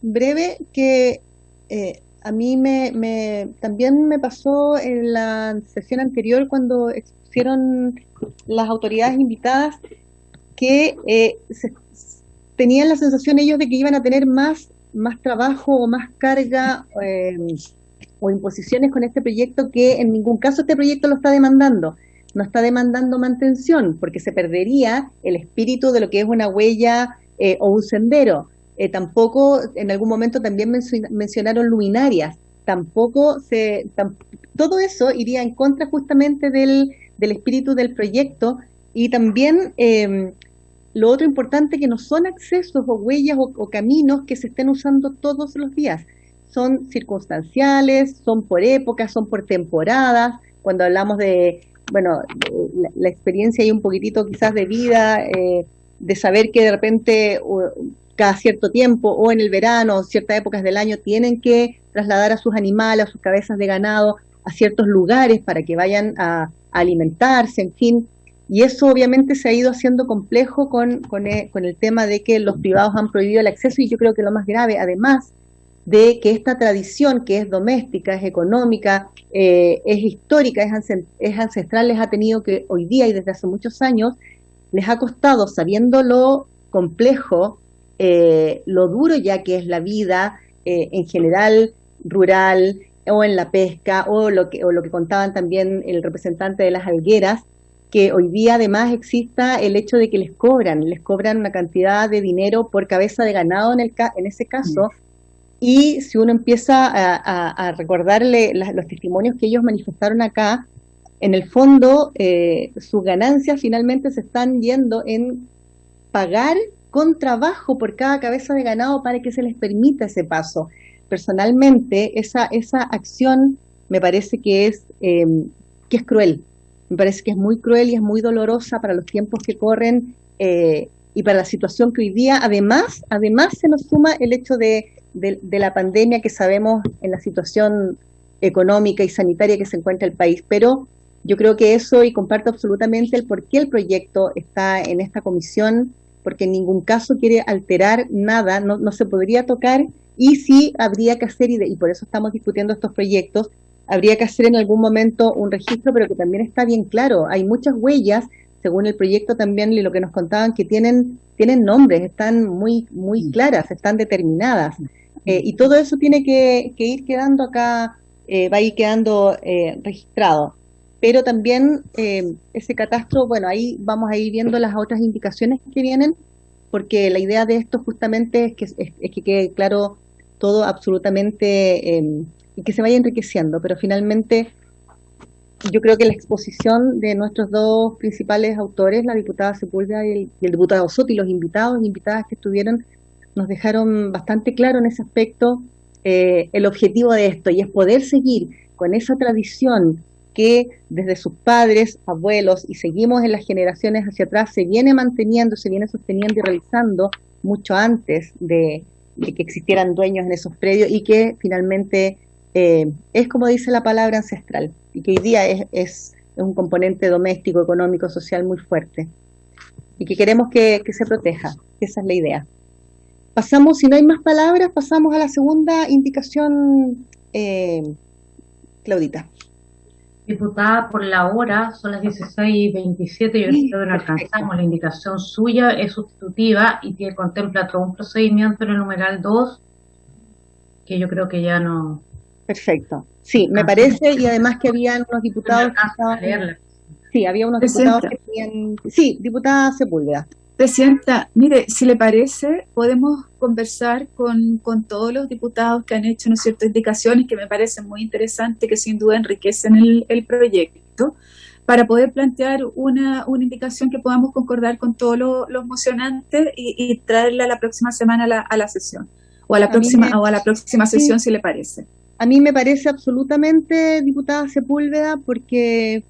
breve que a mí también me pasó en la sesión anterior cuando expusieron las autoridades invitadas que tenían la sensación ellos de que iban a tener más trabajo o más carga o imposiciones con este proyecto, que en ningún caso este proyecto lo está demandando. No está demandando mantención, porque se perdería el espíritu de lo que es una huella o un sendero. Tampoco, en algún momento también mencionaron luminarias. Todo eso iría en contra justamente del espíritu del proyecto. Y también lo otro importante, que no son accesos o huellas o caminos que se estén usando todos los días. Son circunstanciales, son por épocas, son por temporadas. Cuando hablamos de la experiencia y un poquitito quizás de vida, de saber que de repente cada cierto tiempo o en el verano, ciertas épocas del año, tienen que trasladar a sus animales, a sus cabezas de ganado a ciertos lugares para que vayan a alimentarse, en fin. Y eso obviamente se ha ido haciendo complejo con el tema de que los privados han prohibido el acceso, y yo creo que lo más grave, además de que esta tradición, que es doméstica, es económica, es histórica, es ancestral, les ha tenido que hoy día y desde hace muchos años, les ha costado, sabiendo lo complejo, lo duro ya que es la vida en general rural, o en la pesca, o lo que contaban también el representante de las algueras, que hoy día además exista el hecho de que les cobran una cantidad de dinero por cabeza de ganado en ese caso. Y si uno empieza a recordarle los testimonios que ellos manifestaron acá, en el fondo sus ganancias finalmente se están yendo en pagar con trabajo por cada cabeza de ganado para que se les permita ese paso. Personalmente, esa acción me parece que es cruel. Me parece que es muy cruel y es muy dolorosa para los tiempos que corren y para la situación que hoy día, además se nos suma el hecho de la pandemia, que sabemos en la situación económica y sanitaria que se encuentra el país. Pero yo creo que eso, y comparto absolutamente el por qué el proyecto está en esta comisión, porque en ningún caso quiere alterar nada, no se podría tocar, y sí habría que hacer, y por eso estamos discutiendo estos proyectos, habría que hacer en algún momento un registro, pero que también está bien claro. Hay muchas huellas, según el proyecto también, y lo que nos contaban, que tienen nombres, están muy claras, están determinadas. Y todo eso tiene que ir quedando acá, va a ir quedando registrado. Pero también ese catastro, bueno, ahí vamos a ir viendo las otras indicaciones que vienen, porque la idea de esto justamente es que quede claro todo absolutamente y que se vaya enriqueciendo. Pero finalmente yo creo que la exposición de nuestros dos principales autores, la diputada Sepúlveda y el diputado Soto, y los invitados e invitadas que estuvieron, nos dejaron bastante claro en ese aspecto el objetivo de esto, y es poder seguir con esa tradición que desde sus padres, abuelos, y seguimos en las generaciones hacia atrás, se viene manteniendo, se viene sosteniendo y realizando mucho antes de que existieran dueños en esos predios, y que finalmente es, como dice la palabra, ancestral, y que hoy día es un componente doméstico, económico, social muy fuerte, y que queremos que se proteja. Esa es la idea. Pasamos, si no hay más palabras, pasamos a la segunda indicación, Claudita. Diputada, por la hora, son las 16:27, yo creo que no alcanzamos. La indicación suya es sustitutiva y contempla todo un procedimiento en el numeral 2, que yo creo que ya no... Perfecto. Sí, me parece, y además que habían unos diputados que estaban... Sí, había unos diputados que tenían... Sí, diputada Sepúlveda. Presidenta, mire, si le parece, podemos conversar con todos los diputados que han hecho, ¿no es cierto?, indicaciones que me parecen muy interesantes, que sin duda enriquecen el proyecto, para poder plantear una indicación que podamos concordar con todos los mocionantes y traerla la próxima semana a la sesión, o a la próxima sesión, si le parece. A mí me parece absolutamente, diputada Sepúlveda, porque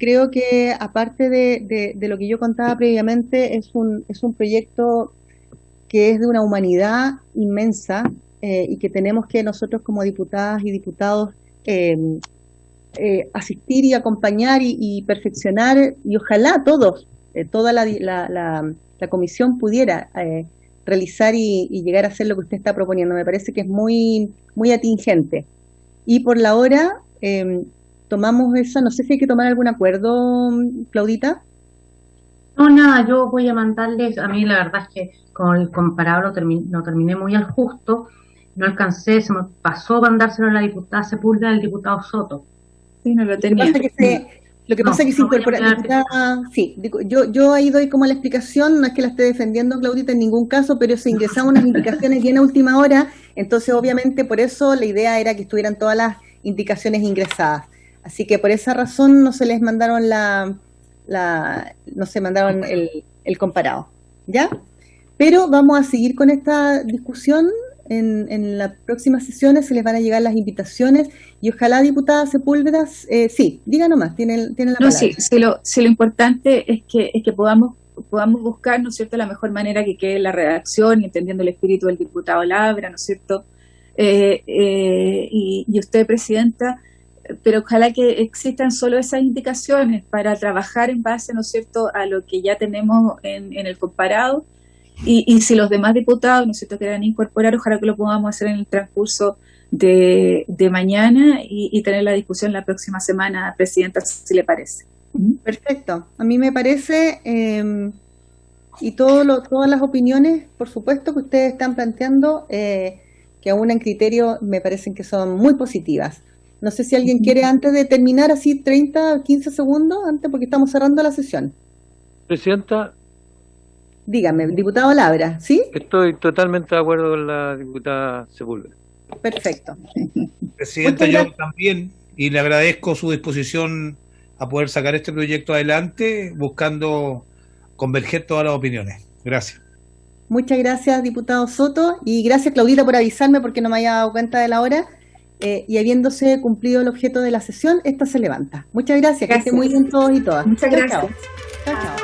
creo que, aparte de lo que yo contaba previamente, es un proyecto que es de una humanidad inmensa, y que tenemos que nosotros como diputadas y diputados asistir y acompañar y perfeccionar, y ojalá todos, toda la comisión pudiera realizar y llegar a hacer lo que usted está proponiendo. Me parece que es muy, muy atingente. Y por la hora... tomamos esa, no sé si hay que tomar algún acuerdo, Claudita. No, nada, yo voy a mandarles, a mí la verdad es que con el comparado lo terminé muy al justo, no alcancé, se me pasó mandárselo a la diputada Sepúlveda al diputado Soto. Sí, no lo tenía. Lo que pasa es que se incorpora, diputada, sí, yo ahí doy como la explicación, no es que la esté defendiendo, Claudita, en ningún caso, pero se ingresaron unas indicaciones bien a última hora, entonces obviamente por eso la idea era que estuvieran todas las indicaciones ingresadas. Así que por esa razón no se les mandaron el comparado, ¿ya? Pero vamos a seguir con esta discusión. En las próximas sesiones se les van a llegar las invitaciones, y ojalá, diputada Sepúlveda, sí, diga nomás, tiene la palabra. No, sí, lo importante es que podamos buscar, ¿no es cierto?, la mejor manera que quede la redacción, y entendiendo el espíritu del diputado Labra, ¿no es cierto?, y usted, Presidenta, pero ojalá que existan solo esas indicaciones para trabajar en base, ¿no es cierto?, a lo que ya tenemos en el comparado, y si los demás diputados, ¿no es cierto?, quieran incorporar, ojalá que lo podamos hacer en el transcurso de mañana y tener la discusión la próxima semana, Presidenta, si le parece. Perfecto, a mí me parece, y todas las opiniones, por supuesto, que ustedes están planteando, que aún en criterio me parecen que son muy positivas. No sé si alguien quiere, antes de terminar, así 30 o 15 segundos, antes, porque estamos cerrando la sesión. Presidenta. Dígame, diputado Labra, ¿sí? Estoy totalmente de acuerdo con la diputada Sepúlveda. Perfecto. Presidenta, yo también, y le agradezco su disposición a poder sacar este proyecto adelante, buscando converger todas las opiniones. Gracias. Muchas gracias, diputado Soto, y gracias, Claudita, por avisarme porque no me había dado cuenta de la hora. Y habiéndose cumplido el objeto de la sesión, esta se levanta. Muchas gracias. Que estén muy bien todos y todas. Muchas Chao, gracias. chao. Chao, chao.